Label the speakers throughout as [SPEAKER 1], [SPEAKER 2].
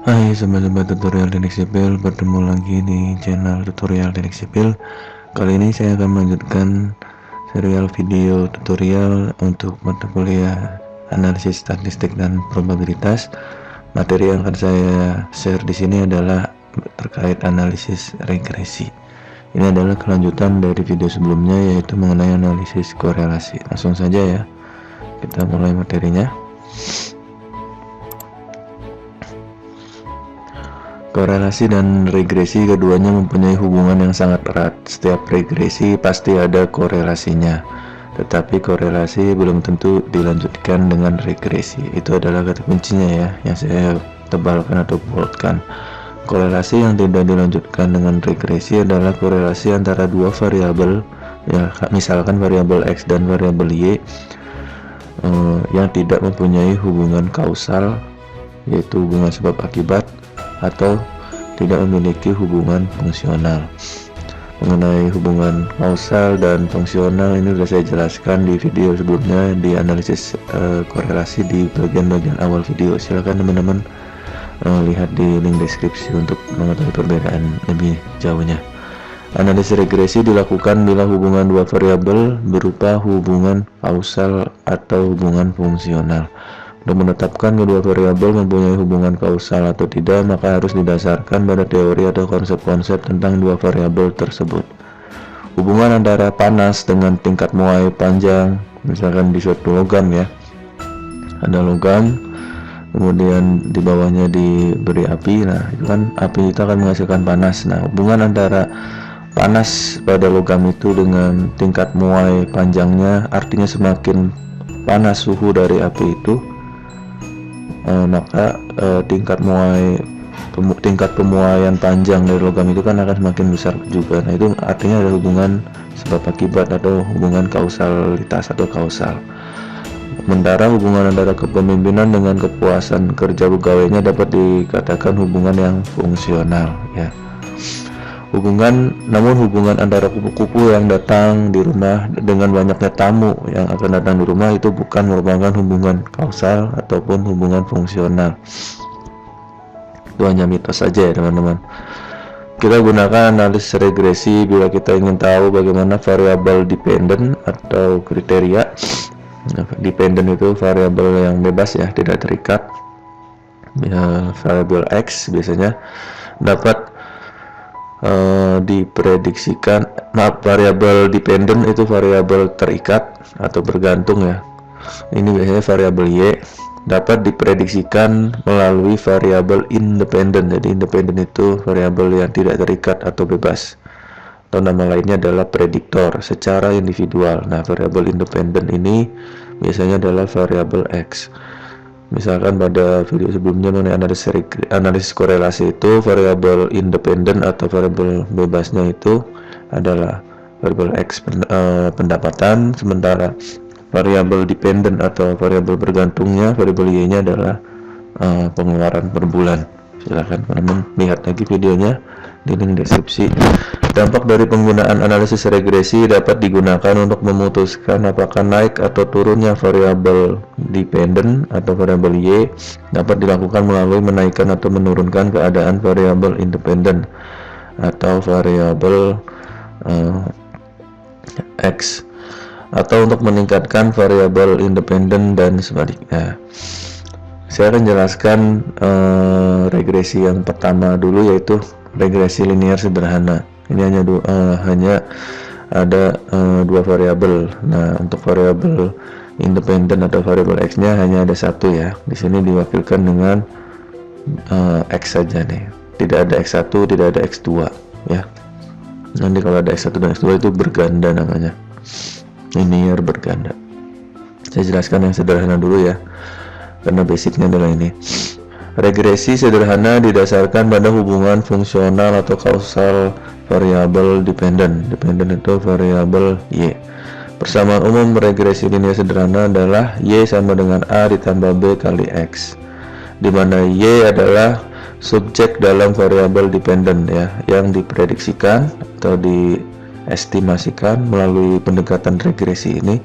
[SPEAKER 1] Hai sobat-sobat tutorial teknik sipil, bertemu lagi di channel tutorial teknik sipil. Kali ini saya akan melanjutkan serial video tutorial untuk mata kuliah analisis statistik dan probabilitas. Materi yang akan saya share di sini adalah terkait analisis regresi. Ini adalah kelanjutan dari video sebelumnya, yaitu mengenai analisis korelasi. Langsung saja ya, kita mulai materinya. Korelasi dan regresi keduanya mempunyai hubungan yang sangat erat. Setiap regresi pasti ada korelasinya, tetapi korelasi belum tentu dilanjutkan dengan regresi. Itu adalah kata kuncinya ya, yang saya tebalkan atau boldkan. Korelasi yang tidak dilanjutkan dengan regresi adalah korelasi antara dua variabel, ya, misalkan variabel X dan variabel Y, yang tidak mempunyai hubungan kausal, yaitu hubungan sebab akibat, atau tidak memiliki hubungan fungsional. Mengenai hubungan kausal dan fungsional ini sudah saya jelaskan di video sebelumnya di analisis korelasi di bagian-bagian awal video. Silakan teman-teman lihat di link deskripsi untuk mengetahui perbedaan lebih jauhnya. Analisis regresi dilakukan bila hubungan dua variabel berupa hubungan kausal atau hubungan fungsional. Untuk menetapkan kedua variabel mempunyai hubungan kausal atau tidak, maka harus didasarkan pada teori atau konsep-konsep tentang dua variabel tersebut. Hubungan antara panas dengan tingkat muai panjang, misalkan di suatu logam ya, ada logam, kemudian di bawahnya diberi api. Nah, itu kan api itu akan menghasilkan panas. Nah, hubungan antara panas pada logam itu dengan tingkat muai panjangnya, artinya semakin panas suhu dari api itu, maka tingkat pemuaian panjang dari logam itu kan akan semakin besar juga. Nah, itu artinya ada hubungan sebab akibat atau hubungan kausalitas atau kausal. Sementara hubungan antara kepemimpinan dengan kepuasan kerja pegawainya dapat dikatakan hubungan yang fungsional ya. Namun hubungan antara kupu-kupu yang datang di rumah dengan banyaknya tamu yang akan datang di rumah itu bukan merupakan hubungan kausal ataupun hubungan fungsional. Itu hanya mitos saja ya teman-teman. Kita gunakan analisis regresi bila kita ingin tahu bagaimana variabel dependen atau kriteria. Dependen itu variabel yang bebas ya, tidak terikat. Ya, variabel X biasanya dapat diprediksikan. Variabel dependen itu variabel terikat atau bergantung ya. Ini biasanya variabel Y dapat diprediksikan melalui variabel independen. Jadi independen itu variabel yang tidak terikat atau bebas, atau nama lainnya adalah prediktor secara individual. Nah, variabel independen ini biasanya adalah variabel X. Misalkan pada video sebelumnya mengenai analisis korelasi itu, variabel independen atau variabel bebasnya itu adalah variabel X pendapatan, sementara variabel dependen atau variabel bergantungnya, variabel Y-nya adalah pengeluaran per bulan. Silahkan teman-teman lihat lagi videonya di link deskripsi. Dampak dari penggunaan analisis regresi dapat digunakan untuk memutuskan apakah naik atau turunnya variabel dependen atau variabel Y dapat dilakukan melalui menaikkan atau menurunkan keadaan variabel independen atau variabel X, atau untuk meningkatkan variabel independen dan sebaliknya. Saya akan jelaskan regresi yang pertama dulu, yaitu regresi linear sederhana. Ini hanya ada dua variabel. Nah, untuk variabel independen atau variabel X-nya hanya ada satu ya. Di sini diwakilkan dengan X saja nih. Tidak ada X1, tidak ada X2 ya. Nanti kalau ada X1 dan X2 itu berganda namanya. Linear berganda. Saya jelaskan yang sederhana dulu ya, karena basicnya adalah ini. Regresi sederhana didasarkan pada hubungan fungsional atau kausal variabel dependen. Dependen itu variabel Y. Persamaan umum regresi linear sederhana adalah Y sama dengan A ditambah B kali X, di mana Y adalah subjek dalam variabel dependen ya, yang diprediksikan atau diestimasikan melalui pendekatan regresi ini.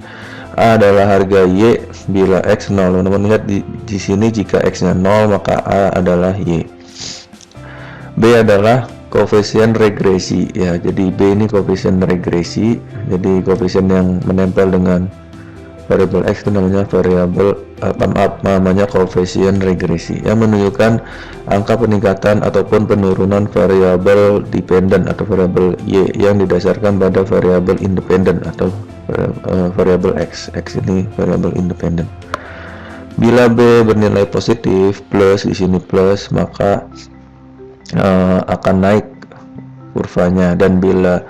[SPEAKER 1] A adalah harga Y bila X 0. Teman-teman lihat di sini, jika X nya 0 maka A adalah Y. B adalah koefisien regresi ya. Jadi B ini koefisien regresi. Jadi koefisien yang menempel dengan variabel X itu namanya namanya koefisien regresi yang menunjukkan angka peningkatan ataupun penurunan variabel dependen atau variabel Y yang didasarkan pada variabel independen atau variabel X. X ini variabel independen. Bila B bernilai positif plus, di sini plus, maka akan naik kurvanya, dan bila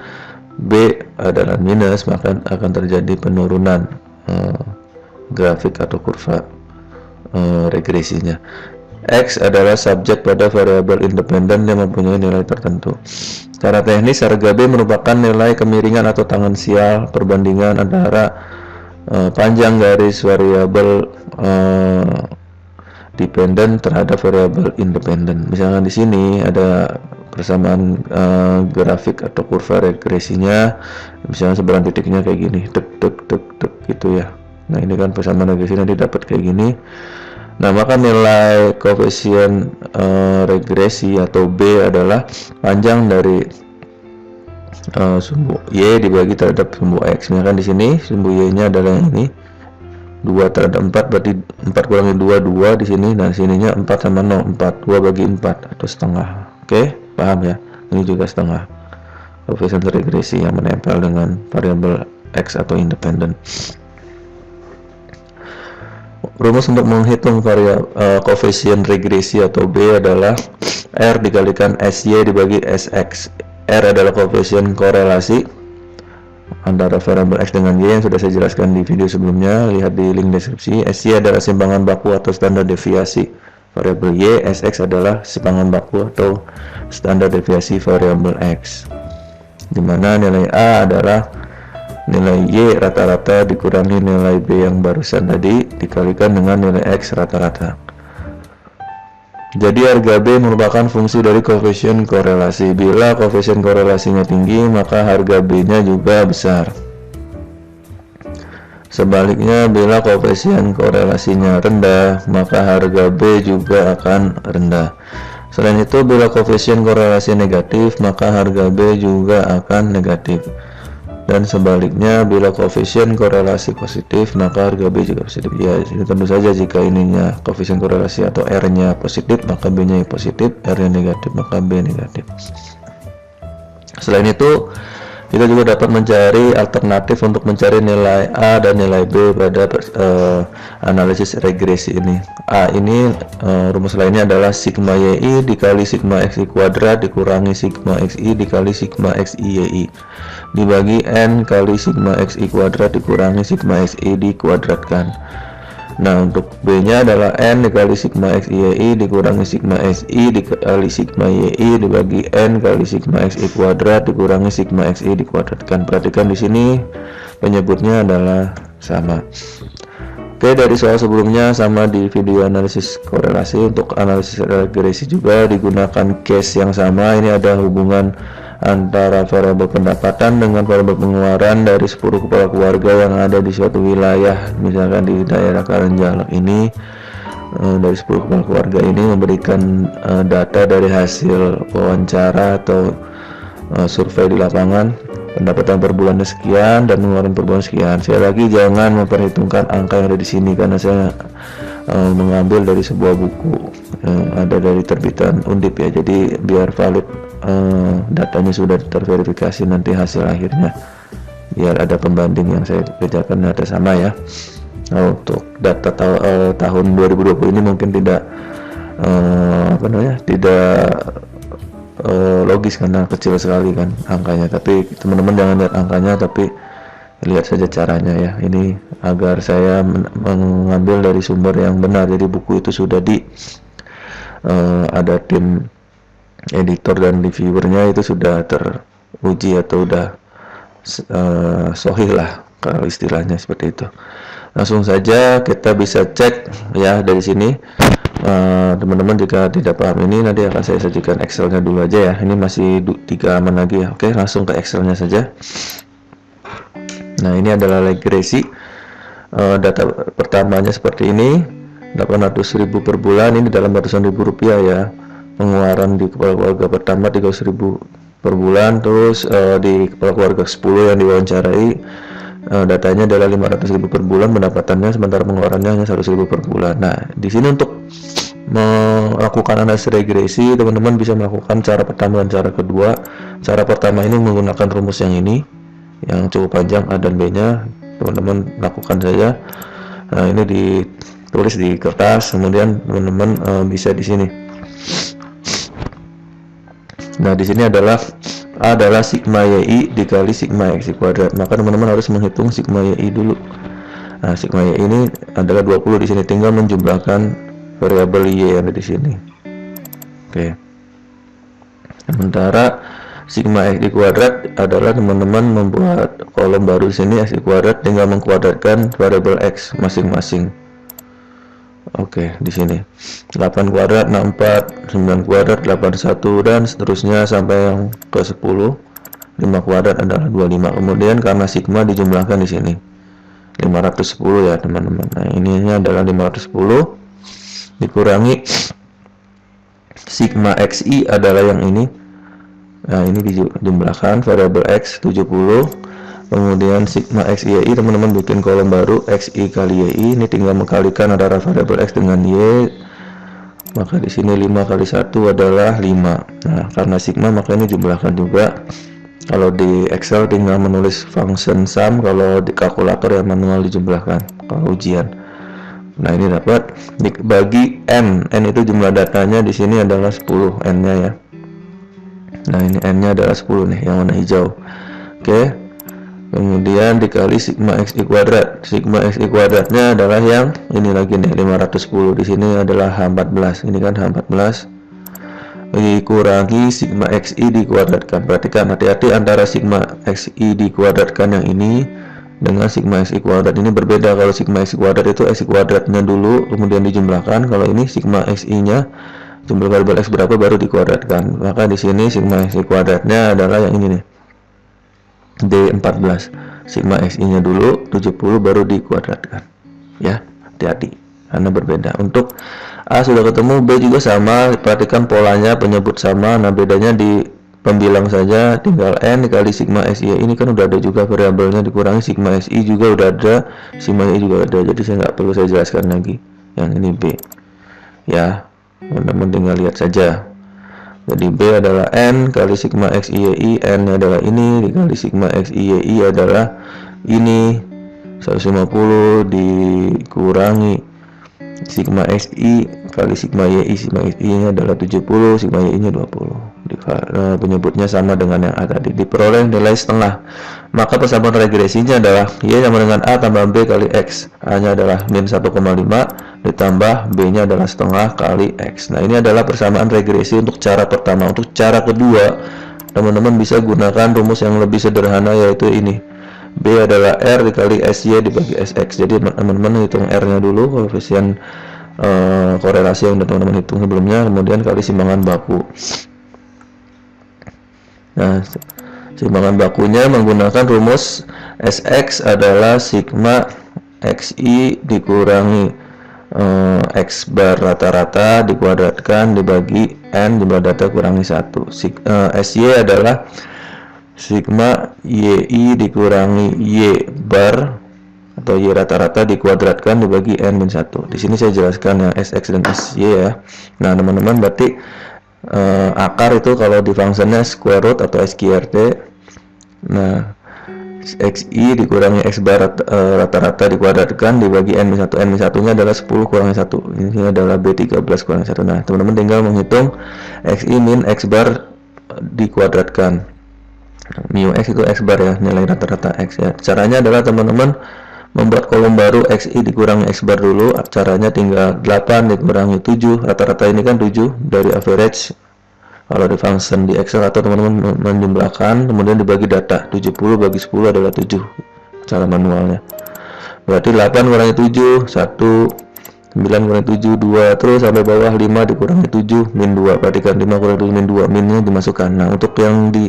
[SPEAKER 1] B adalah minus maka akan terjadi penurunan grafik atau kurva regresinya. X adalah subjek pada variabel independen yang mempunyai nilai tertentu. Secara teknis, harga B merupakan nilai kemiringan atau tangensial perbandingan antara panjang garis variabel dependen terhadap variabel independen. Misalnya di sini ada persamaan grafik atau kurva regresinya, misalnya seberang titiknya kayak gini, tek gitu ya. Nah, ini kan persamaan regresi nanti dapat kayak gini. Nah, maka nilai koefisien regresi atau B adalah panjang dari sumbu Y dibagi terhadap sumbu X. Misalkan di sini sumbu Y-nya adalah yang ini, 2 terhadap 4, berarti 4 kurangi 2, 2 di sini. Nah, sininya 4 sama 0, 4, 2 bagi 4 atau setengah. Oke, paham ya? Ini juga setengah. Koefisien regresi yang menempel dengan variabel X atau independen. Rumus untuk menghitung koefisien regresi atau B adalah R dikalikan SY dibagi SX. R adalah koefisien korelasi antara variabel X dengan Y yang sudah saya jelaskan di video sebelumnya, lihat di link deskripsi. SY adalah simpangan baku atau standar deviasi variabel Y. SX adalah simpangan baku atau standar deviasi variabel X, dimana nilai A adalah nilai Y rata-rata dikurangi nilai B yang barusan tadi dikalikan dengan nilai X rata-rata. Jadi harga B merupakan fungsi dari koefisien korelasi. Bila koefisien korelasinya tinggi, maka harga B-nya juga besar. Sebaliknya, bila koefisien korelasinya rendah, maka harga B juga akan rendah. Selain itu, bila koefisien korelasi negatif, maka harga B juga akan negatif. Dan sebaliknya, bila koefisien korelasi positif, maka harga B juga positif. Ya, ini tentu saja jika ininya koefisien korelasi atau R-nya positif, maka B-nya positif, R-nya negatif, maka B negatif. Selain itu, kita juga dapat mencari alternatif untuk mencari nilai A dan nilai B pada analisis regresi ini. A ini rumus lainnya adalah sigma YI dikali sigma XI kuadrat dikurangi sigma XI dikali sigma XI YI dibagi N kali sigma XI kuadrat dikurangi sigma XI dikuadratkan. Nah, untuk B nya adalah N dikali sigma XI YI dikurangi sigma XI dikali sigma YI dibagi N kali sigma XI kuadrat dikurangi sigma XI dikuadratkan. Perhatikan di sini penyebutnya adalah sama. Oke, dari soal sebelumnya sama di video analisis korelasi, untuk analisis regresi juga digunakan case yang sama. Ini ada hubungan antara variabel pendapatan dengan variabel pengeluaran dari 10 kepala keluarga yang ada di suatu wilayah. Misalkan di daerah Karenjalak ini, dari 10 kepala keluarga ini memberikan data dari hasil wawancara atau survei di lapangan, pendapatan per bulannya sekian dan pengeluaran per bulan sekian. Saya lagi jangan memperhitungkan angka yang ada di sini karena saya mengambil dari sebuah buku, ada dari terbitan Undip ya. Jadi biar valid datanya sudah terverifikasi nanti hasil akhirnya, biar ada pembanding yang saya kerjakan ada sama ya. Nah, untuk data tahun 2020 ini mungkin tidak tidak logis karena kecil sekali kan angkanya, tapi teman-teman jangan lihat angkanya tapi lihat saja caranya ya. Ini agar saya mengambil dari sumber yang benar. Jadi buku itu sudah ada tim editor dan reviewernya itu sudah teruji atau udah sahih lah kalau istilahnya seperti itu. Langsung saja kita bisa cek ya dari sini. Teman-teman jika tidak paham ini nanti akan saya sajikan Excelnya dulu aja ya. Ini masih 3 halaman lagi ya. Oke, langsung ke Excelnya saja. Nah, ini adalah regresi. Data pertamanya seperti ini, 800.000 per bulan, ini dalam ratusan ribu rupiah ya. pengeluaran di kepala keluarga pertama 300.000 per bulan, terus di kepala keluarga 10 yang diwawancarai datanya adalah 500.000 per bulan pendapatannya, sementara pengeluarannya hanya 100.000 per bulan. Nah, di sini untuk melakukan analisis regresi, teman-teman bisa melakukan cara pertama dan cara kedua. Cara pertama ini menggunakan rumus yang ini, yang cukup panjang A dan B-nya, teman-teman lakukan saja. Nah, ini ditulis di kertas, kemudian teman-teman bisa di sini. Nah, di sini adalah A adalah sigma YI dikali sigma XI kuadrat. Maka teman-teman harus menghitung sigma YI dulu. Nah, sigma YI ini adalah 20 di sini, tinggal menjumlahkan variabel Y yang ada di sini. Oke. Sementara sigma XI kuadrat adalah teman-teman membuat kolom baru di sini XI kuadrat, tinggal mengkuadratkan variabel X masing-masing. Oke, di sini 8 kuadrat 64, 9 kuadrat 81, dan seterusnya sampai yang ke 10. 5 kuadrat adalah 25. Kemudian karena sigma dijumlahkan di sini 510 ya teman-teman. Nah, ini adalah 510 dikurangi sigma XI adalah yang ini. Nah, ini dijumlahkan variabel X 70. Kemudian sigma XI teman-teman bikin kolom baru XI kali YI, ini tinggal mengkalikan antara variabel X dengan Y. Maka di sini 5 kali 1 adalah 5. Nah, karena sigma maka ini jumlahkan juga. Kalau di Excel tinggal menulis function sum, kalau di kalkulator yang manual dijumlahkan kalau ujian. Nah, ini dapat dibagi N. N itu jumlah datanya di sini adalah 10 N-nya ya. Nah, ini N-nya adalah 10 nih, yang warna hijau. Oke. Kemudian dikali sigma XI kuadrat. Sigma XI kuadratnya adalah yang ini lagi nih, 510. Di sini adalah H14. Ini kan H14 dikurangi sigma XI dikuadratkan. Perhatikan, hati-hati antara sigma XI dikuadratkan yang ini dengan sigma XI kuadrat. Ini berbeda. Kalau sigma XI kuadrat itu XI kuadratnya dulu kemudian dijumlahkan. Kalau ini sigma XI-nya jumlah variabel X berapa baru dikuadratkan. Maka di sini sigma XI kuadratnya adalah yang ini nih, D14. Sigma XI nya dulu 70 baru dikuadratkan ya, hati-hati karena berbeda. Untuk A sudah ketemu, B juga sama, perhatikan polanya penyebut sama. Nah, bedanya di pembilang saja, tinggal N dikali sigma XI. Ini kan udah ada juga variabelnya, dikurangi sigma XI juga udah ada, sigma Y juga ada, jadi saya nggak perlu saya jelaskan lagi. Yang ini B ya, teman-teman tinggal lihat saja. Jadi B adalah N kali sigma XI YI, N adalah ini, dikali sigma XI YI adalah ini, 150 dikurangi sigma XI kali sigma YI, sigma XI nya adalah 70, sigma YI nya 20. Penyebutnya sama dengan yang A tadi, diperoleh nilai setengah. Maka persamaan regresinya adalah Y sama dengan A tambah B kali X. A nya adalah min 1,5 ditambah B nya adalah setengah kali X. Nah, ini adalah persamaan regresi untuk cara pertama. Untuk cara kedua, teman-teman bisa gunakan rumus yang lebih sederhana, yaitu ini. B adalah R dikali SY dibagi SX. Jadi teman-teman hitung R nya dulu, koefisien korelasi yang teman-teman hitung sebelumnya, kemudian kali simbangan baku. Nah, simbangan bakunya menggunakan rumus SX adalah sigma XI dikurangi X bar rata-rata dikuadratkan dibagi N jumlah data kurangi 1. SY adalah sigma YI dikurangi Y bar atau Y rata-rata dikuadratkan dibagi N min 1. Di sini saya jelaskan yang SX dan SY ya. Nah, teman-teman berarti akar itu kalau di fungsinya square root atau SQRT. Nah, XI dikurangi X bar rata-rata dikuadratkan dibagi N min 1. N min 1 nya adalah 10 kurangi 1. Ini adalah B13 kurangi 1. Nah, teman-teman tinggal menghitung XI min X bar dikuadratkan. Mu X itu X bar ya, nilai rata-rata X ya. Caranya adalah teman-teman membuat kolom baru XI dikurangi X bar dulu. Caranya tinggal 8 dikurangi 7. Rata-rata ini kan 7 dari average kalau di function di Excel, atau teman-teman menjumlahkan kemudian dibagi data. 70 bagi 10 adalah 7 cara manualnya. Berarti 8 kurangi 7 1, 9 kurangi 7 2, terus sampai bawah 5 dikurangi 7 min 2. Perhatikan 5 kurangi 7 min 2, minnya dimasukkan. Nah, untuk yang di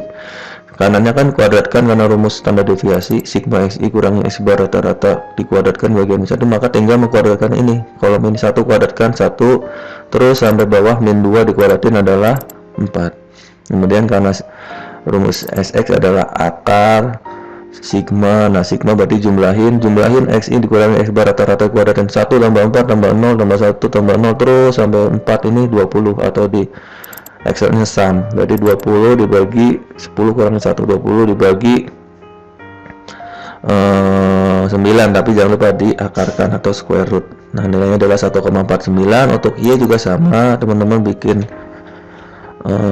[SPEAKER 1] Kanannya kan kuadratkan karena rumus standar deviasi sigma xi kurangi x bar rata-rata dikuadratkan bagian satu, maka tinggal mengkuadratkan ini. Kolom ini 1 kuadratkan 1 terus sampai bawah min 2 dikuadratin adalah 4. Kemudian karena rumus sx adalah akar sigma, nah sigma berarti jumlahin xi dikurangi x bar rata-rata kuadratin 1 tambah 4 tambah 0 tambah 1 tambah 0 terus sampai 4 ini 20, atau di Excelnya sum, berarti 20 dibagi 10 kurang 1, 20 dibagi 9, tapi jangan lupa diakarkan atau square root. Nah nilainya adalah 1,49. Untuk Y juga sama, teman-teman bikin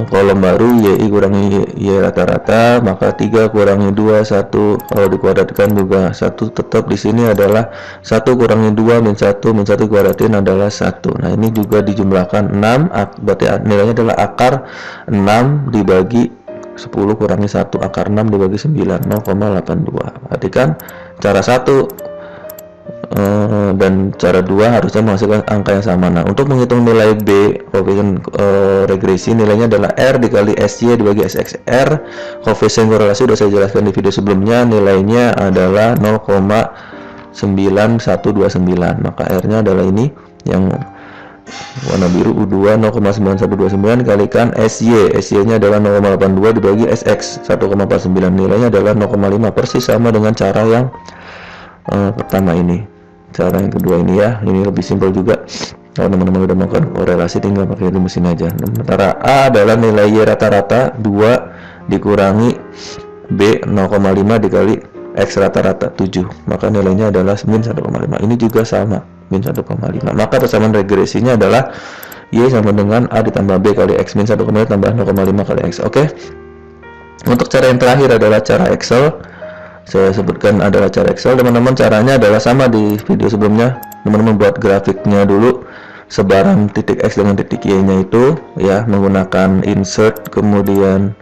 [SPEAKER 1] kolom baru, YI kurangi Y rata-rata, maka 3 kurangi 2 1, kalau dikuadratkan juga 1, tetap di sini adalah 1 kurangi 2 min 1 kuadratin adalah 1. Nah ini juga dijumlahkan 6, berarti nilainya adalah akar 6 dibagi 10 kurangi 1, akar 6 dibagi 9, 0,82. Perhatikan cara 1 dan cara 2 harusnya menghasilkan angka yang sama. Nah untuk menghitung nilai B koefisien regresi, nilainya adalah R dikali SY dibagi SXR. Koefisien korelasi sudah saya jelaskan di video sebelumnya, nilainya adalah 0,9129, maka R nya adalah ini yang warna biru U2, 0,9129 kalikan SY nya adalah 0,82 dibagi SX 1,49, nilainya adalah 0,5, persis sama dengan cara yang pertama ini. Cara yang kedua ini ya, ini lebih simpel juga. Kalau teman-teman udah melakukan korelasi tinggal pakai rumusin aja. Sementara A adalah nilai Y rata-rata 2 dikurangi B 0,5 dikali X rata-rata 7, maka nilainya adalah min 1,5. Ini juga sama, min 1,5. Maka persamaan regresinya adalah Y sama dengan A ditambah B kali X min 1,5 tambah 0,5 kali X. Oke. Untuk cara yang terakhir adalah cara Excel. Saya sebutkan adalah cara Excel, teman-teman. Caranya adalah sama di video sebelumnya. Teman-teman buat grafiknya dulu, sebaran titik X dengan titik Y nya itu ya, menggunakan insert kemudian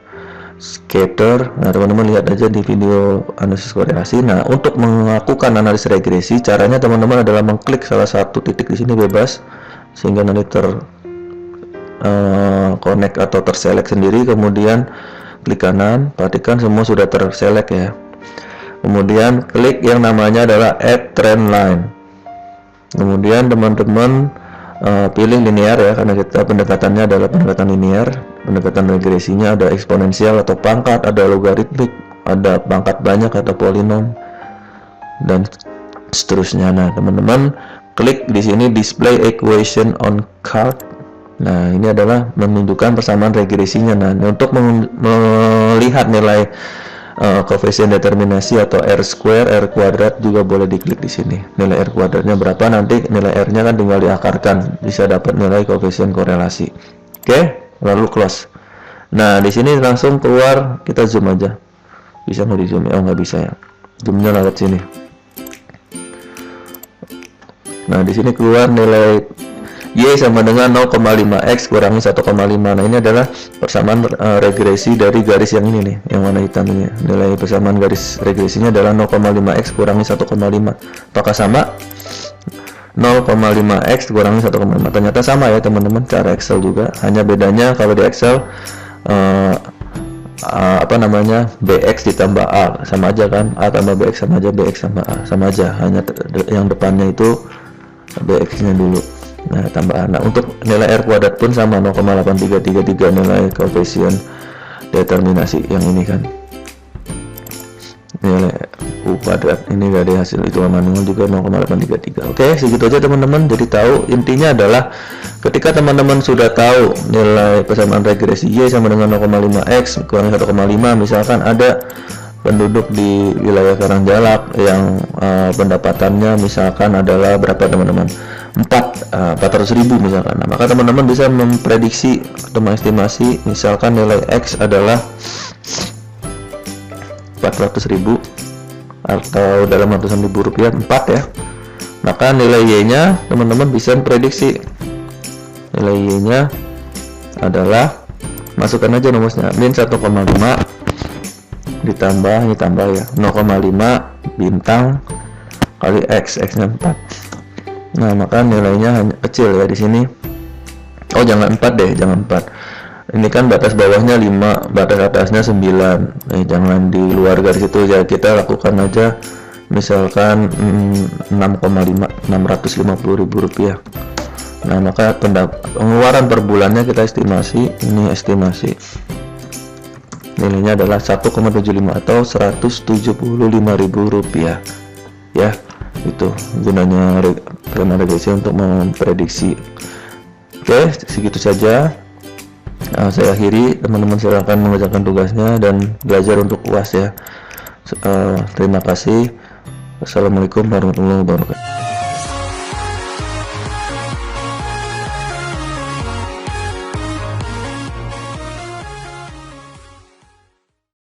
[SPEAKER 1] scatter. Nah teman-teman lihat aja di video analisis korelasi. Nah untuk melakukan analisis regresi, caranya teman-teman adalah mengklik salah satu titik di sini bebas, sehingga nanti connect atau terselect sendiri. Kemudian klik kanan, perhatikan semua sudah terselect ya. Kemudian klik yang namanya adalah add trend line. Kemudian teman-teman pilih linear ya, karena kita pendekatannya adalah pendekatan linear. Pendekatan regresinya ada eksponensial atau pangkat, ada logaritmik, ada pangkat banyak atau polinom, dan seterusnya. Nah teman-teman klik di sini display equation on chart. Nah ini adalah menunjukkan persamaan regresinya. Nah untuk melihat nilai koefisien determinasi atau R square, R kuadrat juga boleh diklik di sini. Nilai R kuadratnya berapa, nanti nilai R-nya kan tinggal diakarkan, bisa dapat nilai koefisien korelasi. Oke, lalu close. Nah, di sini langsung keluar, kita zoom aja. Bisa nggak di zoom? Oh, nggak bisa ya. Zoomnya lewat sini. Nah, di sini keluar nilai Y sama dengan 0,5X kurangi 1,5. Nah ini adalah persamaan regresi dari garis yang ini nih, yang warna hitam ini. Nilai persamaan garis regresinya adalah 0,5X kurangi 1,5. Apakah sama? 0,5X kurangi 1,5. Ternyata sama ya teman-teman, cara Excel juga. Hanya bedanya kalau di Excel BX ditambah A sama aja kan, A tambah BX sama aja, BX sama A sama aja, hanya yang depannya itu BX nya dulu. Nah tambahan. Nah untuk nilai R kuadrat pun sama, 0,8333 nilai koefisien determinasi yang ini kan, nilai U kuadrat ini dari hasil hitungan manual juga 0,833. Oke, segitu aja teman-teman. Jadi tahu, intinya adalah ketika teman-teman sudah tahu nilai persamaan regresi Y sama dengan 0,5X kurang 1,5, misalkan ada penduduk di wilayah Karangjalak yang pendapatannya misalkan adalah berapa teman-teman, 400.000 misalkan. Nah, maka teman-teman bisa memprediksi atau mengestimasi misalkan nilai X adalah 400.000 atau dalam ratusan ribu rupiah 4 ya. Maka nilai Y nya teman-teman bisa memprediksi nilai Y nya adalah, masukkan aja rumusnya, min 1,5 ditambah, ini tambah ya, 0,5 bintang kali X nya 4. Nah maka nilainya hanya kecil ya di sini. Oh jangan 4 deh, jangan 4. Ini kan batas bawahnya 5, batas atasnya 9. Jangan di luar garis itu ya, kita lakukan aja misalkan 6,5, Rp650.000. Nah, maka pengeluaran per bulannya kita estimasi, ini estimasi nilainya adalah 1,75 atau Rp175.000 ya. Itu gunanya skema regresi untuk memprediksi. Oke, segitu saja. Saya akhiri, teman-teman silakan mengerjakan tugasnya dan belajar untuk UAS ya. Terima kasih. Assalamualaikum warahmatullahi wabarakatuh.